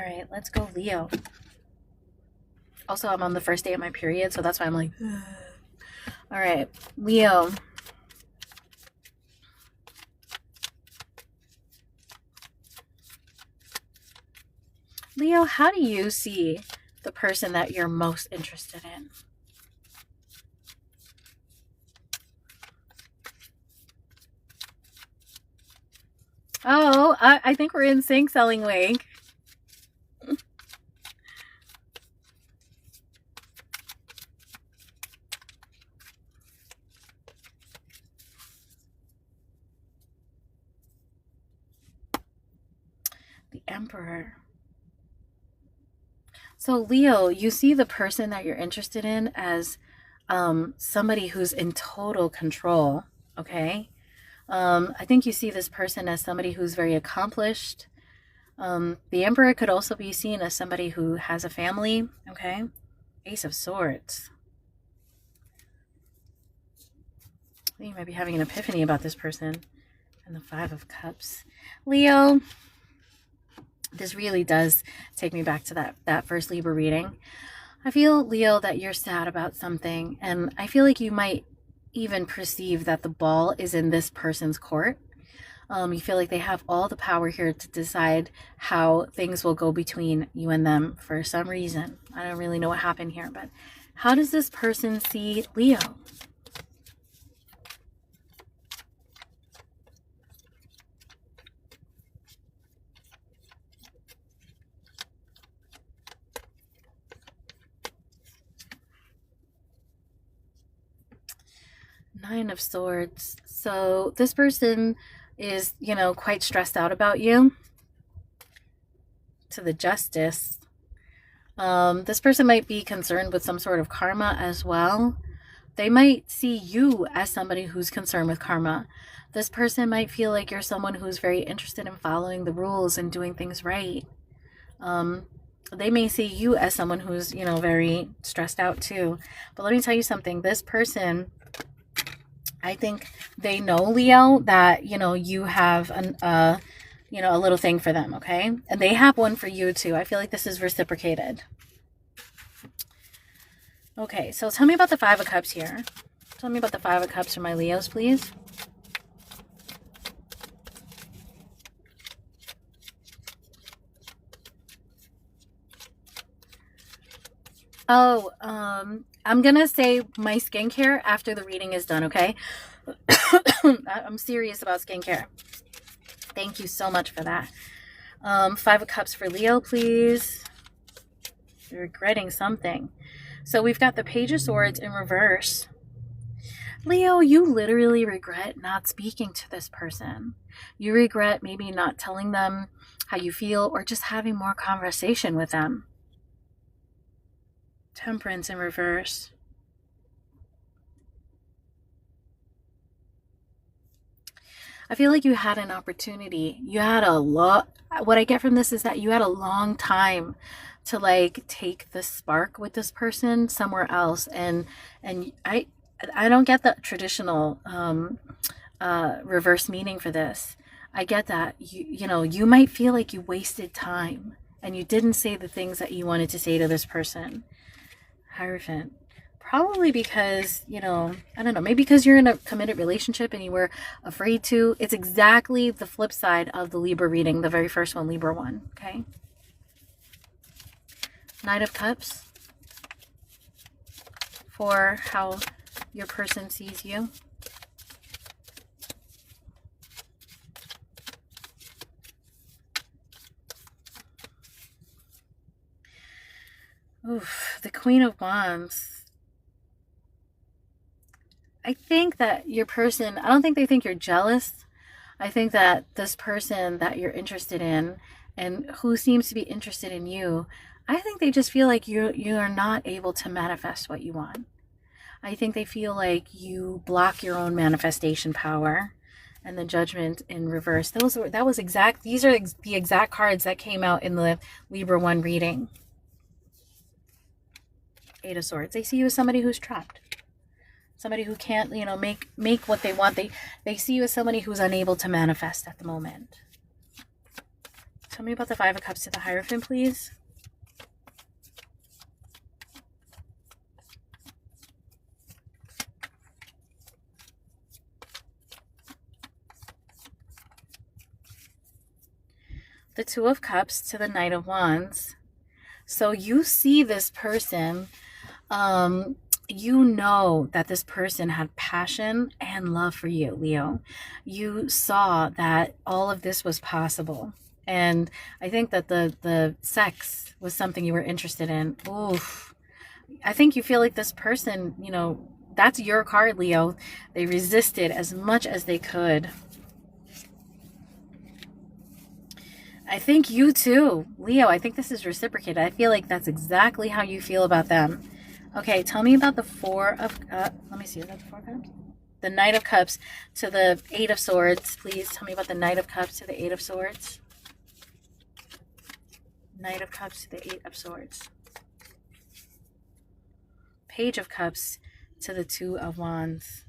All right, let's go Leo. Also, I'm on the first day of my period, so that's why I'm like, all right, Leo. Leo, how do you see the person that you're most interested in? Oh, I think we're in sync, Selling Wake. The Emperor. So, Leo, you see the person that you're interested in as somebody who's in total control, okay? I think you see this person as somebody who's very accomplished. The Emperor could also be seen as somebody who has a family, okay? Ace of Swords. I think you might be having an epiphany about this person. And the Five of Cups. Leo, this really does take me back to that first Libra reading. I feel, Leo, that you're sad about something, and I feel like you might even perceive that the ball is in this person's court. You feel like they have all the power here to decide how things will go between you and them for some reason. I don't really know what happened here, but how does this person see Leo? Nine of Swords. So this person is, quite stressed out about you. To the Justice. This person might be concerned with some sort of karma as well. They might see you as somebody who's concerned with karma. This person might feel like you're someone who's very interested in following the rules and doing things right. They may see you as someone who's, very stressed out too. But let me tell you something. This person, I think they know, Leo, that, you have a little thing for them, okay? And they have one for you too. I feel like this is reciprocated. Okay, so tell me about the Five of Cups here. Tell me about the Five of Cups for my Leos, please. Oh, I'm gonna say my skincare after the reading is done, okay? I'm serious about skincare. Thank you so much for that. Five of Cups for Leo, please. You're regretting something. So we've got the Page of Swords in reverse. Leo, you literally regret not speaking to this person. You regret maybe not telling them how you feel or just having more conversation with them. Temperance in reverse. I feel like you had an opportunity. You had a lot. What I get from this is that you had a long time to take the spark with this person somewhere else, and I don't get the traditional reverse meaning for this. I get that you might feel like you wasted time and you didn't say the things that you wanted to say to this person. Hierophant. Probably because, I don't know, maybe because you're in a committed relationship and you were afraid to. It's exactly the flip side of the Libra reading, the very first one, Libra one, okay? Knight of Cups for how your person sees you. Oof, the Queen of Wands. I think that your person, I don't think they think you're jealous. I think that this person that you're interested in and who seems to be interested in you, I think they just feel like you are not able to manifest what you want. I think they feel like you block your own manifestation power. And the Judgment in reverse. These are the exact cards that came out in the Libra 1 reading. Eight of Swords. They see you as somebody who's trapped. Somebody who can't, make what they want. They see you as somebody who's unable to manifest at the moment. Tell me about the Five of Cups to the Hierophant, please. The Two of Cups to the Knight of Wands. So you see this person, you know that this person had passion and love for you, Leo. You saw that all of this was possible. And I think that the sex was something you were interested in. Oof. I think you feel like this person, you know, that's your card, Leo. They resisted as much as they could. I think you too, Leo. I think this is reciprocated. I feel like that's exactly how you feel about them. Okay, tell me about the Four of let me see, is that the Four of Cups? The Knight of Cups to the Eight of Swords. Please tell me about the Knight of Cups to the Eight of Swords. Knight of Cups to the Eight of Swords. Page of Cups to the Two of Wands.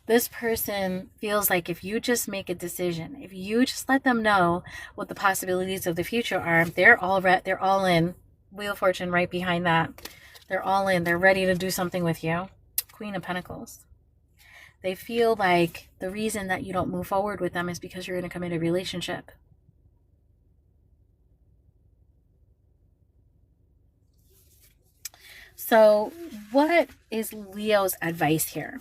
This person feels like if you just make a decision, if you just let them know what the possibilities of the future are, they're all in. Wheel of Fortune right behind that. They're all in. They're ready to do something with you. Queen of Pentacles. They feel like the reason that you don't move forward with them is because you're in a committed relationship. So what is Leo's advice here?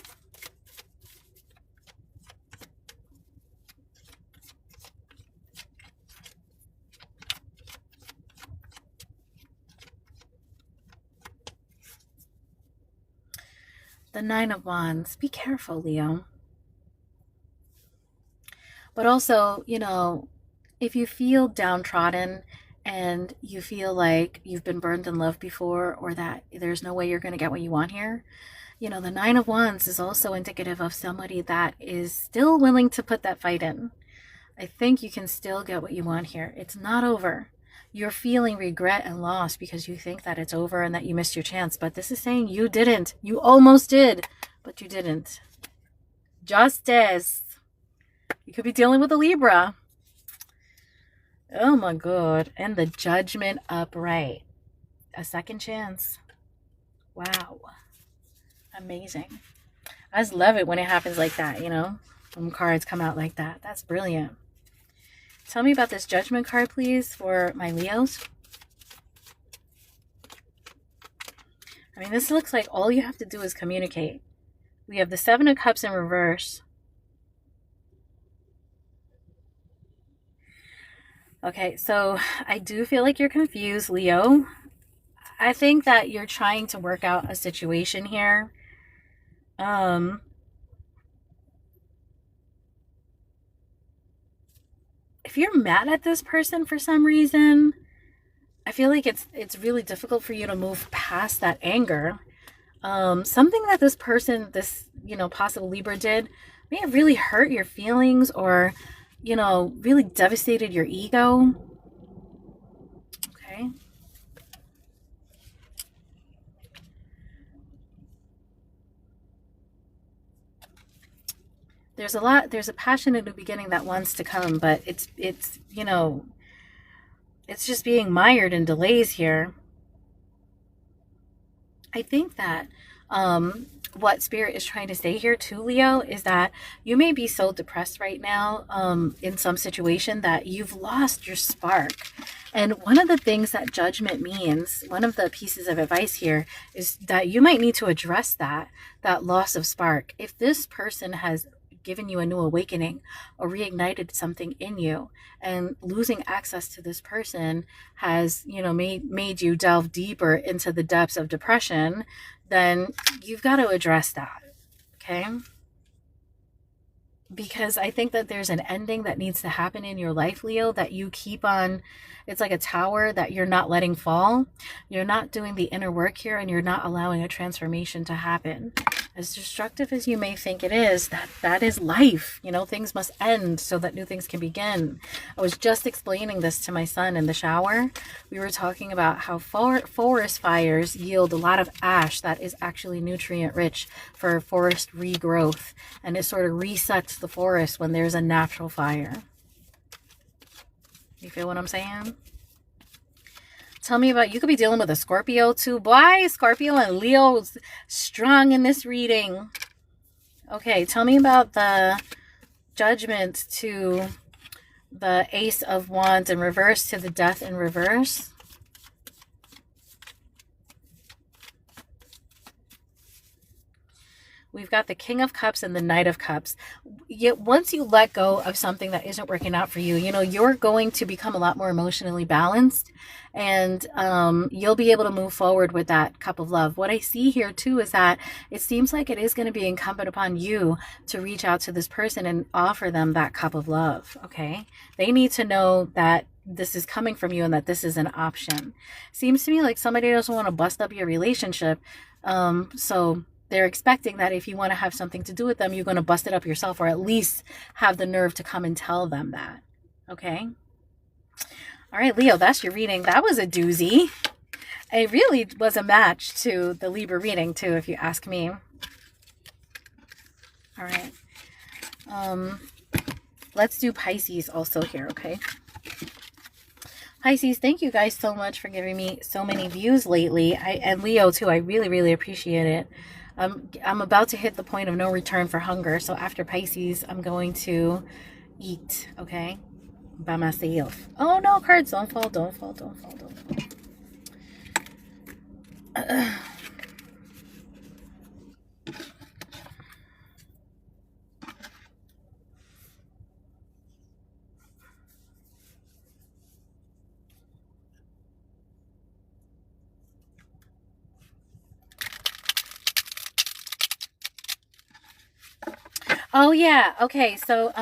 The Nine of Wands. Be careful, Leo. But also, you know, if you feel downtrodden and you feel like you've been burned in love before, or that there's no way you're going to get what you want here, you know, the Nine of Wands is also indicative of somebody that is still willing to put that fight in. I think you can still get what you want here. It's not over. You're feeling regret and loss because you think that it's over and that you missed your chance. But this is saying you didn't. You almost did, but you didn't. Justice. You could be dealing with a Libra. Oh my God. And the Judgment upright. A second chance. Wow. Amazing. I just love it when it happens like that, you know? When cards come out like that. That's brilliant. Tell me about this Judgment card, please, for my Leos. I mean, this looks like all you have to do is communicate. We have the Seven of Cups in reverse. Okay, so I do feel like you're confused, Leo. I think that you're trying to work out a situation here. If you're mad at this person for some reason, I feel like it's really difficult for you to move past that anger. Something that this person, this, you know, possible Libra did may have really hurt your feelings, or, you know, really devastated your ego. Okay. There's a passion in the beginning that wants to come, but it's you know, it's just being mired in delays here. I think that what Spirit is trying to say here too, Leo, is that you may be so depressed right now in some situation that you've lost your spark. And one of the things that Judgment means, one of the pieces of advice here, is that you might need to address that loss of spark. If this person has given you a new awakening or reignited something in you, and losing access to this person has, you know, made you delve deeper into the depths of depression, then you've got to address that. Okay? Because I think that there's an ending that needs to happen in your life, Leo, that you keep on. It's like a tower that you're not letting fall. You're not doing the inner work here, and you're not allowing a transformation to happen. As destructive as you may think it is, that is life. You know, things must end so that new things can begin. I was just explaining this to my son in the shower. We were talking about how forest fires yield a lot of ash that is actually nutrient rich for forest regrowth, and it sort of resets the forest when there's a natural fire. You feel what I'm saying? Tell me about, you could be dealing with a Scorpio too. Boy, Scorpio and Leo's strong in this reading. Okay, tell me about the Judgment to the Ace of Wands in reverse to the Death in reverse. We've got the King of Cups and the Knight of Cups. Yet once you let go of something that isn't working out for you, you know, you're going to become a lot more emotionally balanced, and you'll be able to move forward with that cup of love. What I see here too is that it seems like it is going to be incumbent upon you to reach out to this person and offer them that cup of love. Okay. They need to know that this is coming from you and that this is an option. Seems to me like somebody doesn't want to bust up your relationship. So they're expecting that if you want to have something to do with them, you're going to bust it up yourself, or at least have the nerve to come and tell them that. Okay. All right, Leo, that's your reading. That was a doozy. It really was a match to the Libra reading too, if you ask me. All right. Let's do Pisces also here, okay? Pisces, thank you guys so much for giving me so many views lately. And Leo too, I really, really appreciate it. I'm about to hit the point of no return for hunger. So after Pisces, I'm going to eat, okay? By myself. Oh no, cards, don't fall, don't fall, don't fall, don't fall. Oh yeah, okay, so